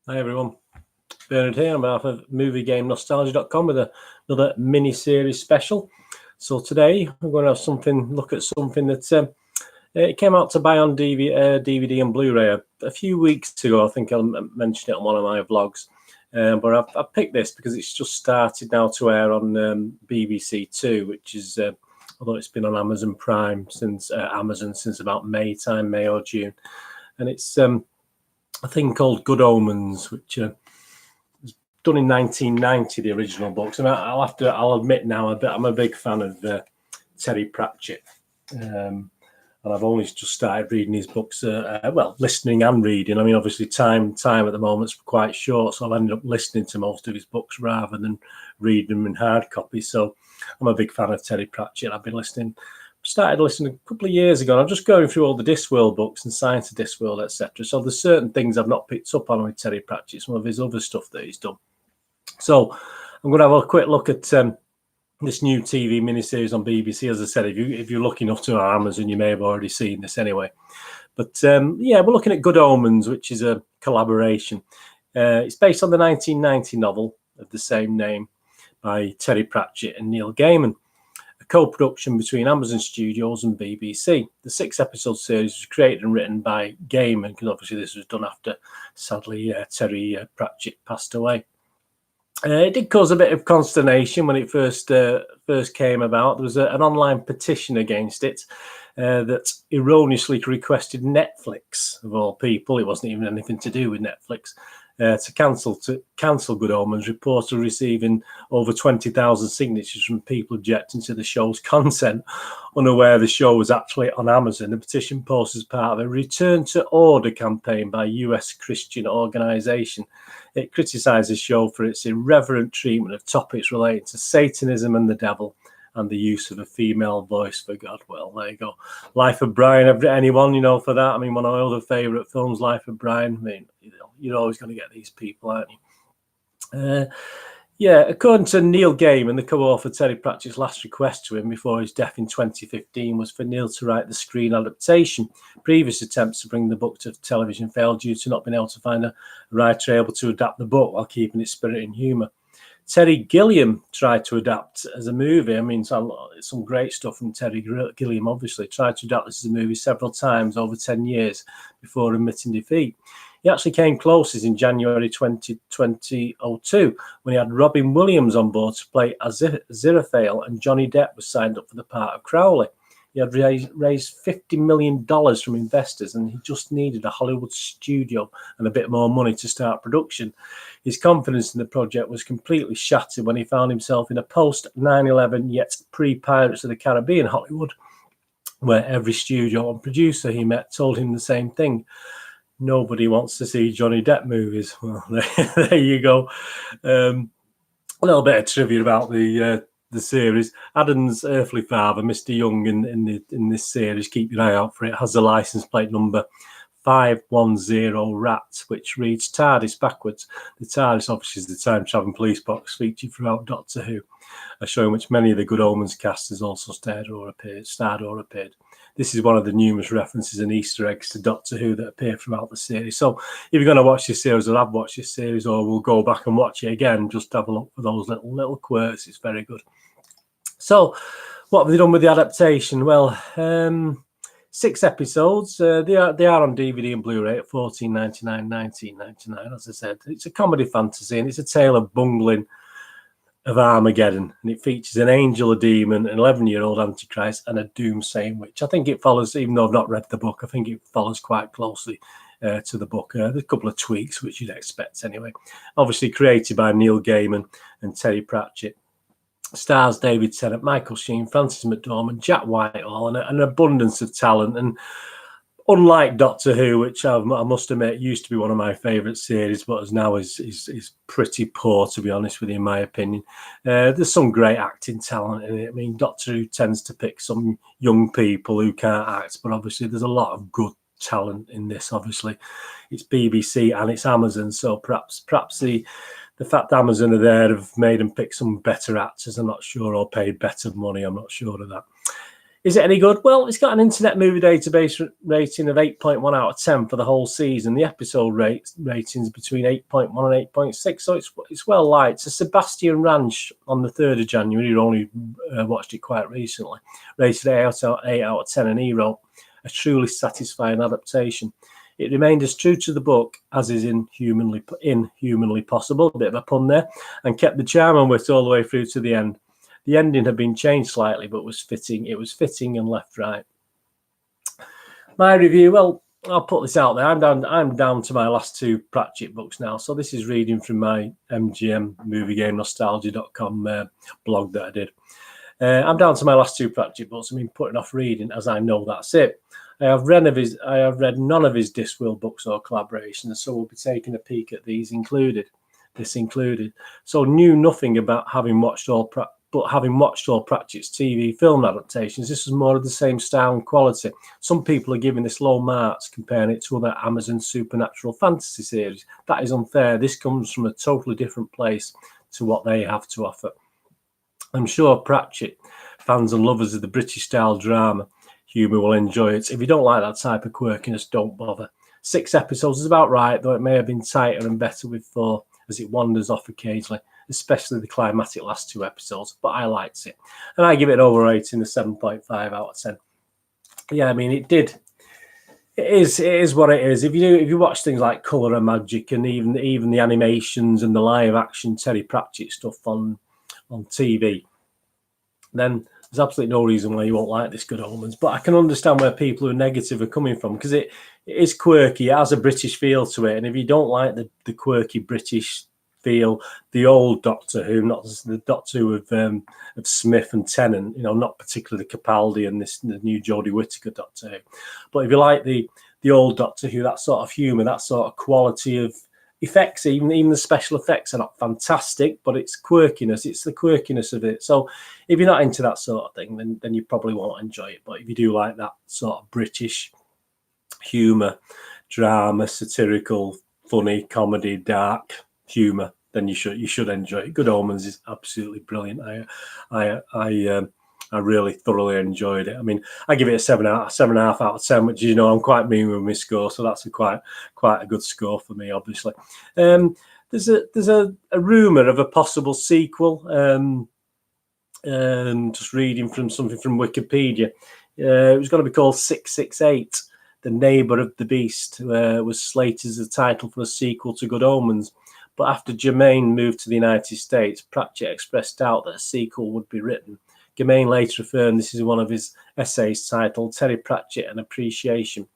Hi everyone, Bernard here on behalf of MovieGameNostalgia.com with another mini-series special. So today we're going to have look at something that it came out to buy on DVD and Blu-ray a few weeks ago. I think I mentioned it on one of my vlogs, but I picked this because it's just started now to air on BBC Two, which is although it's been on Amazon Prime since about May or June, and it's a thing called Good Omens, which was done in 1990, the original books. And I'll admit now, I'm a big fan of Terry Pratchett. And I've only just started reading his books, well, listening and reading. I mean, obviously time at the moment's quite short, so I've ended up listening to most of his books rather than reading them in hard copy. So I'm a big fan of Terry Pratchett. I've been started listening a couple of years ago, and I'm just going through all the Discworld books and Science of Discworld, etc. So there's certain things I've not picked up on with Terry Pratchett, some of his other stuff that he's done. So I'm going to have a quick look at this new TV miniseries on BBC. As I said, if you're lucky enough to our Amazon, you may have already seen this anyway. But yeah, we're looking at Good Omens, which is a collaboration. It's based on the 1990 novel of the same name by Terry Pratchett and Neil Gaiman, a co-production between Amazon Studios and BBC. The 6-episode series was created and written by Gaiman, because obviously this was done after, sadly, Terry Pratchett passed away. It did cause a bit of consternation when it first came about. There was an online petition against it that erroneously requested Netflix, of all people, it wasn't even anything to do with Netflix, to cancel Good Omens, reported receiving over 20,000 signatures from people objecting to the show's content, unaware the show was actually on Amazon. The petition posted as part of a return to order campaign by a US Christian organization. It criticised the show for its irreverent treatment of topics relating to Satanism and the devil, and the use of a female voice for God. Well, there you go. Life of Brian, anyone, for that? I mean, one of my other favourite films, Life of Brian. I mean, you're always going to get these people, aren't you? Yeah, according to Neil Gaiman, the co-author, Terry Pratchett's last request to him before his death in 2015 was for Neil to write the screen adaptation. Previous attempts to bring the book to television failed due to not being able to find a writer able to adapt the book while keeping its spirit and humour. Terry Gilliam tried to adapt as a movie. I mean, some great stuff from Terry Gilliam, obviously. Tried to adapt this as a movie several times over 10 years before admitting defeat. He actually came closest in January 2002 when he had Robin Williams on board to play Aziraphale, and Johnny Depp was signed up for the part of Crowley. He had raised $50 million from investors, and he just needed a Hollywood studio and a bit more money to start production. His confidence in the project was completely shattered when he found himself in a post-9/11 yet pre-Pirates of the Caribbean Hollywood, where every studio and producer he met told him the same thing. Nobody wants to see Johnny Depp movies. Well, there you go. A little bit of trivia about the series. Adam's earthly father, Mr. Young, in this series, keep your eye out for it, has a license plate number 510 RAT, which reads TARDIS backwards. The TARDIS obviously is the time-traveling police box featured throughout Doctor Who, a show in which many of the Good Omens cast has also starred or appeared. This is one of the numerous references and Easter eggs to Doctor Who that appear throughout the series. So if you're going to watch this series, or have watched this series, or we'll go back and watch it again, just have a look for those little quirks. It's very good. So what have they done with the adaptation? Well, 6 episodes. They are on DVD and Blu-ray at $14.99, $19.99. As I said, it's a comedy fantasy, and it's a tale of bungling of Armageddon, and it features an angel, a demon, an 11-year-old Antichrist, and a doomsaying witch. I think it follows, even though I've not read the book, I think it follows quite closely to the book. There's a couple of tweaks, which you'd expect anyway. Obviously created by Neil Gaiman and Terry Pratchett. Stars David Tennant, Michael Sheen, Frances McDormand, Jack Whitehall, and an abundance of talent. And unlike Doctor Who, which I must admit used to be one of my favourite series, but now is pretty poor, to be honest with you, in my opinion. There's some great acting talent in it. I mean, Doctor Who tends to pick some young people who can't act, but obviously there's a lot of good talent in this. Obviously, it's BBC and it's Amazon, so perhaps the fact Amazon are there have made them pick some better actors, I'm not sure, or paid better money, I'm not sure of that. Is it any good? Well, it's got an Internet Movie Database rating of 8.1 out of 10 for the whole season. The episode ratings between 8.1 and 8.6, so it's well liked. So Sebastian Ranch on the 3rd of January, who only watched it quite recently, rated 8 out of 10, and he wrote, a truly satisfying adaptation. It remained as true to the book as is inhumanly possible, a bit of a pun there, and kept the charm and wit all the way through to the end. The ending had been changed slightly, but was fitting. It was fitting and left right. My review, well, I'll put this out there. I'm down to my last 2 Pratchett books now. So this is reading from my MGM MovieGameNostalgia.com blog that I did. I'm down to my last 2 Pratchett books. I mean, putting off reading, as I know that's it. I have read none of his Discworld books or collaborations, so we'll be taking a peek at this included. So knew nothing about having watched all Pratchett's TV film adaptations. This was more of the same style and quality. Some people are giving this low marks, comparing it to other Amazon supernatural fantasy series. That is unfair. This comes from a totally different place to what they have to offer. I'm sure Pratchett fans and lovers of the British style drama humour will enjoy it. If you don't like that type of quirkiness, don't bother. 6 episodes is about right, though it may have been tighter and better with 4, as it wanders off occasionally, especially the climatic last 2 episodes, but I liked it. And I give it an overrating of 7.5 out of 10. Yeah, I mean, it is what it is. If you watch things like Colour and Magic and even the animations and the live action Terry Pratchett stuff on TV, then there's absolutely no reason why you won't like this Good Omens. But I can understand where people who are negative are coming from, because it is quirky. It has a British feel to it. And if you don't like the quirky British feel, the old Doctor Who, not the Doctor Who of Smith and Tennant, not particularly Capaldi and the new Jodie Whittaker Doctor Who. But if you like the old Doctor Who, that sort of humour, that sort of quality of effects, even the special effects are not fantastic, but it's quirkiness. It's the quirkiness of it. So if you're not into that sort of thing, then you probably won't enjoy it. But if you do like that sort of British humour, drama, satirical, funny, comedy, dark humour, then you should enjoy it. Good Omens is absolutely brilliant. I really thoroughly enjoyed it. I mean, I give it a 7.5 out of 10, which I'm quite mean with my score, so that's quite a good score for me, obviously. There's a rumor of a possible sequel. Just reading from something from Wikipedia, it was going to be called 668. The Neighbour of the Beast was slated as the title for a sequel to Good Omens. But after Germain moved to the United States, Pratchett expressed doubt that a sequel would be written. Germain later affirmed this is one of his essays titled Terry Pratchett, An Appreciation.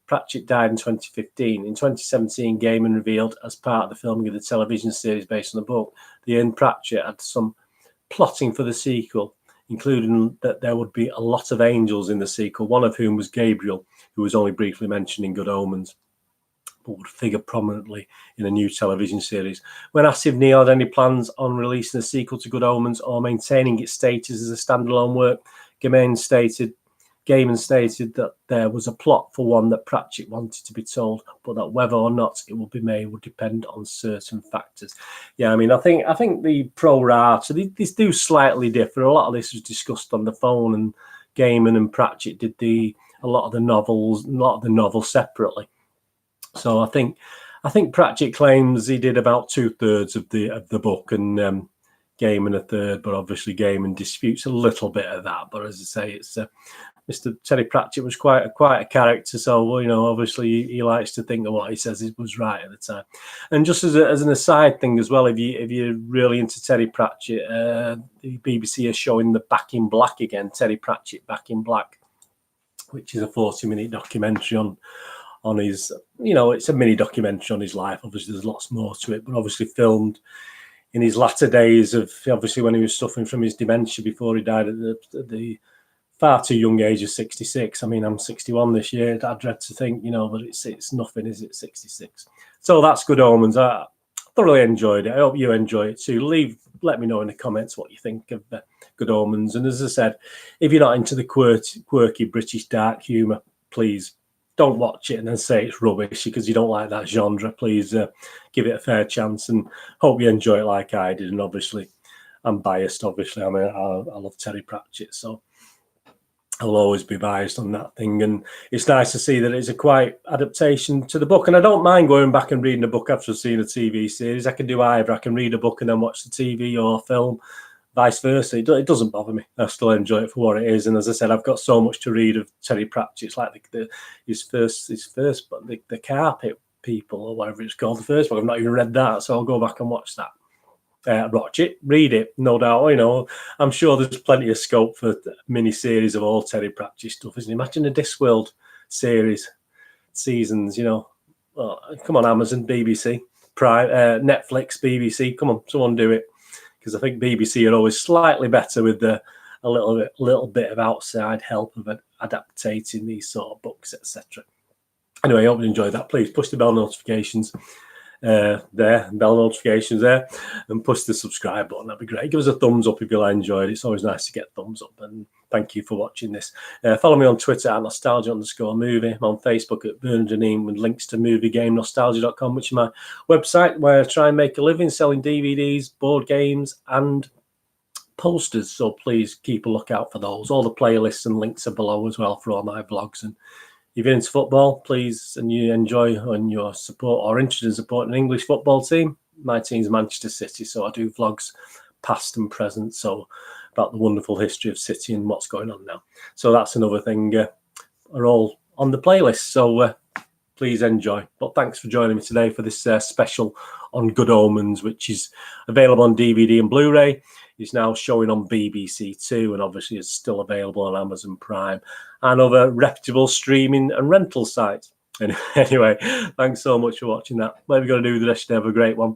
Pratchett died in 2015. In 2017, Gaiman revealed, as part of the filming of the television series based on the book, that Ian Pratchett had some plotting for the sequel, including that there would be a lot of angels in the sequel, one of whom was Gabriel, who was only briefly mentioned in Good Omens, but would figure prominently in a new television series. When asked if Neil had any plans on releasing a sequel to Good Omens or maintaining its status as a standalone work, Gaiman stated that there was a plot for one that Pratchett wanted to be told, but that whether or not it will be made would depend on certain factors. Yeah, I mean, I think the pro rata, these do slightly differ. A lot of this was discussed on the phone, and Gaiman and Pratchett did a lot of the novels separately. So I think Pratchett claims he did about 2/3 of the book, and Gaiman a third. But obviously Gaiman disputes a little bit of that. But as I say, it's Mr. Terry Pratchett was quite a character. So obviously he likes to think that what he says was right at the time. And just as an aside thing as well, if you're really into Terry Pratchett, the BBC is showing the Back in Black again, Terry Pratchett Back in Black, which is a 40-minute documentary on his, it's a mini documentary on his life. Obviously, there's lots more to it, but obviously filmed in his latter days of, obviously, when he was suffering from his dementia before he died at the far too young age of 66. I mean, I'm 61 this year. I dread to think, but it's nothing, is it, 66? So that's Good Omens. I thoroughly enjoyed it. I hope you enjoy it too. Let me know in the comments what you think of Good Omens. And as I said, if you're not into the quirky British dark humour, please don't watch it and then say it's rubbish because you don't like that genre. Please give it a fair chance and hope you enjoy it like I did. And obviously, I'm biased. Obviously, I love Terry Pratchett. So I'll always be biased on that thing, and it's nice to see that it's a quite adaptation to the book. And I don't mind going back and reading a book after I've seen a TV series. I can do either. I can read a book and then watch the TV or film, vice versa. It doesn't bother me. I still enjoy it for what it is. And as I said, I've got so much to read of Terry Pratchett. It's like his first, but the Carpet People or whatever it's called, the first book. I've not even read that, so I'll go back and watch that. Watch it, read it, no doubt. You know, I'm sure there's plenty of scope for mini series of all Terry Pratchett stuff, isn't it? Imagine a Discworld series, seasons. You know, oh, come on, Amazon, BBC, Prime, Netflix, BBC. Come on, someone do it, because I think BBC are always slightly better with a little bit of outside help of adaptating these sort of books, etc. Anyway, I hope you enjoyed that. Please push the bell notifications. Bell notifications there, and push the subscribe button. That'd be great. Give us a thumbs up if you enjoyed it. It's always nice to get thumbs up, and thank you for watching this. Follow me on Twitter at nostalgia_movie. I'm on Facebook at Bernard and Ian with links to movieGameNostalgia.com, which is my website where I try and make a living selling DVDs, board games, and posters. So please keep a lookout for those. All the playlists and links are below as well for all my vlogs. And if you're into football, please, and you enjoy and your support or interested in supporting an English football team, my team's Manchester City, so I do vlogs past and present, so about the wonderful history of City and what's going on now. So that's another thing, are all on the playlist, so please enjoy. But thanks for joining me today for this special on Good Omens, which is available on DVD and Blu-ray. It's now showing on BBC Two, and obviously is still available on Amazon Prime and other reputable streaming and rental sites. And anyway, thanks so much for watching that. What are we going to do with the rest? Have a great one.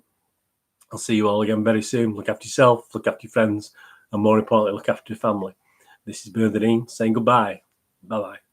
I'll see you all again very soon. Look after yourself, look after your friends, and more importantly, look after your family. This is Bernard saying goodbye. Bye-bye.